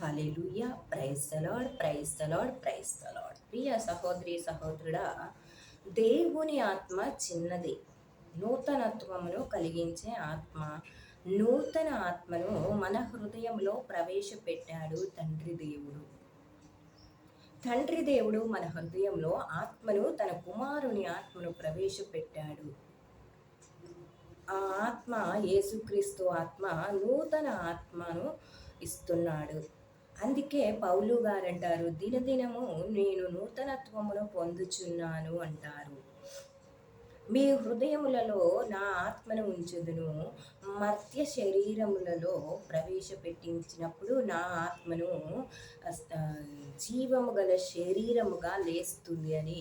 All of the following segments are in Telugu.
Hallelujah. Praise the Lord, praise the Lord, praise the Lord. ప్రియ సహోదరి సహోదరుడా, దేవుని ఆత్మ చిన్నది, నూతనత్వమును కలిగించే ఆత్మ. నూతన ఆత్మను మన హృదయంలో ప్రవేశపెట్టాడు తండ్రి దేవుడు. తండ్రి దేవుడు మన హృదయంలో ఆత్మను, తన కుమారుని ఆత్మను ప్రవేశపెట్టాడు. ఆ ఆత్మ, యేసుక్రీస్తు ఆత్మ, నూతన ఆత్మను ఇస్తున్నాడు. అందుకే పౌలు గారంటారు, దినదినము నేను నూతనత్వమును పొందుచున్నాను అంటారు. మీ హృదయములలో నా ఆత్మను ఉంచుదును, మర్త్య శరీరములలో ప్రవేశపెట్టించినప్పుడు నా ఆత్మను జీవము గల శరీరముగా లేస్తుంది అని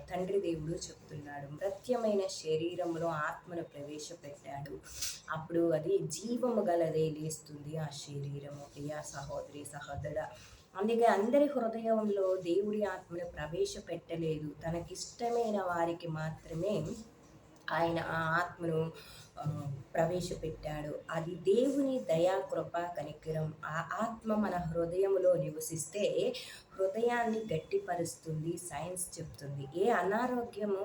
తండ్రి దేవుడు చెప్తున్నాడు. మృత్యమైన శరీరములో ఆత్మను ప్రవేశపెట్టాడు. అప్పుడు అది జీవము గలదే లేస్తుంది ఆ శరీరము. ప్రియా సహోదరి సహోదరుడా, అందుకే అందరి హృదయంలో దేవుడి ఆత్మను ప్రవేశపెట్టలేదు. తనకిష్టమైన వారికి మాత్రమే ఆయన ఆ ఆత్మను ప్రవేశపెట్టాడు. అది దేవుని దయా, కృప, కనికరం. ఆ ఆత్మ మన హృదయంలో నివసిస్తే హృదయాన్ని గట్టిపరుస్తుంది. సైన్స్ చెప్తుంది ఏ అనారోగ్యము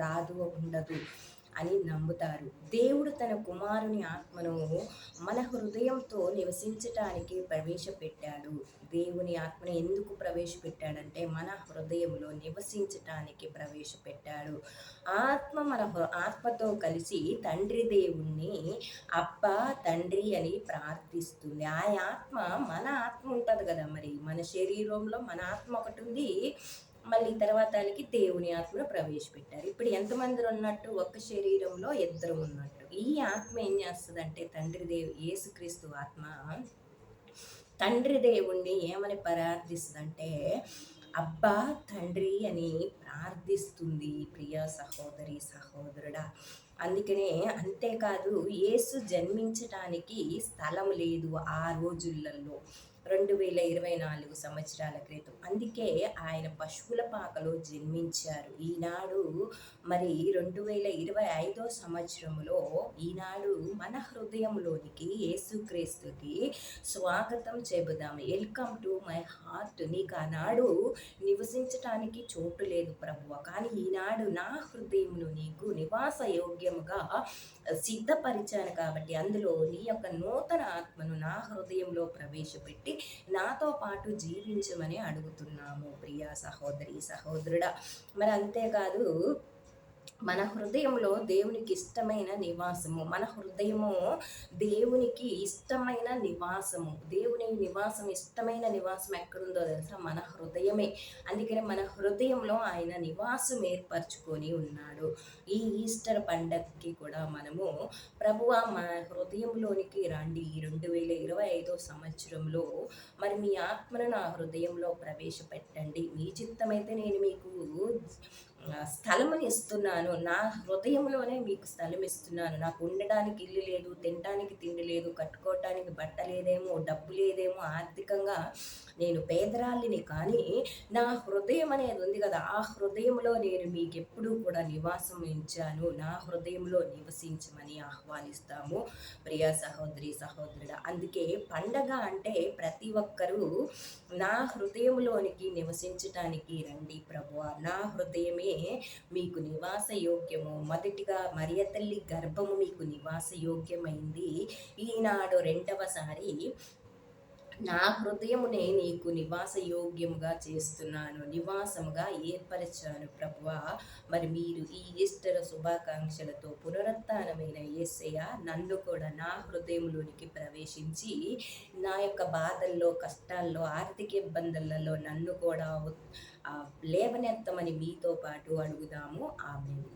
రాదు, ఉండదు అని నమ్ముతారు. దేవుడు తన కుమారుని ఆత్మను మన హృదయంతో నివసించటానికి ప్రవేశపెట్టాడు. దేవుని ఆత్మను ఎందుకు ప్రవేశపెట్టాడంటే మన హృదయంలో నివసించటానికి ప్రవేశపెట్టాడు. ఆత్మ మన ఆత్మతో కలిసి తండ్రి దేవుణ్ణి అబ్బా తండ్రి అని ప్రార్థిస్తుంది. ఆ ఆత్మ, మన ఆత్మ ఉంటుంది కదా, మరి మన శరీరంలో మన ఆత్మ ఒకటి ఉంది, మళ్ళీ తర్వాత దేవుని ఆత్మను ప్రవేశపెట్టారు. ఇప్పుడు ఎంతమంది ఉన్నట్టు? ఒక్క శరీరంలో ఇద్దరు ఉన్నట్టు. ఈ ఆత్మ ఏం చేస్తుందంటే యేసుక్రీస్తు ఆత్మ తండ్రి దేవుణ్ణి ఏమని ప్రార్థిస్తుందంటే అబ్బా తండ్రి అని ప్రార్థిస్తుంది. ప్రియ సహోదరి సహోదరుడా, అందుకనే అంతేకాదు, యేసు జన్మించటానికి స్థలం లేదు ఆ రోజులలో, 2024 సంవత్సరాల క్రితం. అందుకే ఆయన పశువుల పాకలో జన్మించారు. ఈనాడు మరి 2025 సంవత్సరంలో ఈనాడు మన హృదయంలోనికి యేసుక్రీస్తుకి స్వాగతం చెబుదాం. Welcome to my heart. నీకు ఆనాడు నివసించటానికి చోటు లేదు ప్రభువా, కానీ ఈనాడు నా హృదయంలో నీకు నివాస యోగ్యముగా సిద్ధపరిచాను కాబట్టి అందులో నీ యొక్క నూతన ఆత్మను నా హృదయంలో ప్రవేశపెట్టి నాతో పాటు జీవించమని అడుగుతున్నాము. ప్రియా సహోదరి సహోదరుడా, మరి అంతేకాదు, మన హృదయంలో దేవునికి ఇష్టమైన నివాసము, మన హృదయము దేవునికి ఇష్టమైన నివాసము. దేవుని నివాసం, ఇష్టమైన నివాసం ఎక్కడుందో తెలుసా? మన హృదయమే. అందుకని మన హృదయంలో ఆయన నివాసం ఏర్పరచుకొని ఉన్నాడు. ఈ ఈస్టర్ పండగకి కూడా మనము ప్రభువా మన హృదయంలోనికి రండి, 2025 సంవత్సరంలో మరి మీ ఆత్మను నా హృదయంలో ప్రవేశపెట్టండి. మీ చిత్తమైతే నేను మీకు స్థలముని ఇస్తున్నాను, నా హృదయంలోనే మీకు స్థలం ఇస్తున్నాను. నాకు ఉండడానికి ఇల్లు లేదు, తినడానికి తిండి లేదు, కట్టుకోవటానికి బట్ట లేదేమో, డబ్బు లేదేమో, ఆర్థికంగా నేను పేదరాలిని, కానీ నా హృదయం అనేది ఉంది కదా, ఆ హృదయంలో నేను మీకు ఎప్పుడూ కూడా నివాసం ఉంచాను. నా హృదయంలో నివసించమని ఆహ్వానిస్తాము. ప్రియ సహోదరి సహోదరుడా, అందుకే పండగ అంటే ప్రతి ఒక్కరూ నా హృదయంలోనికి నివసించటానికి రండి ప్రభువా, నా హృదయమే మీకు నివాస యోగ్యము. మొదటిగా మరియ తల్లి గర్భము మీకు నివాస యోగ్యమైంది. ఈనాడు రెండవసారి నా హృదయమునే నీకు నివాస యోగ్యముగా చేస్తున్నాను, నివాసముగా ఏర్పరిచాను ప్రభువా. మరి మీరు ఈ ఈస్టర్ శుభాకాంక్షలతో పునరుత్థానమైన యేసయ్య నన్ను కూడా నా హృదయంలోనికి ప్రవేశించి నా యొక్క బాధల్లో, కష్టాల్లో, ఆర్థిక ఇబ్బందులలో నన్ను కూడా లేవనెత్తమని మీతో పాటు అడుగుదాము. ఆమేన్.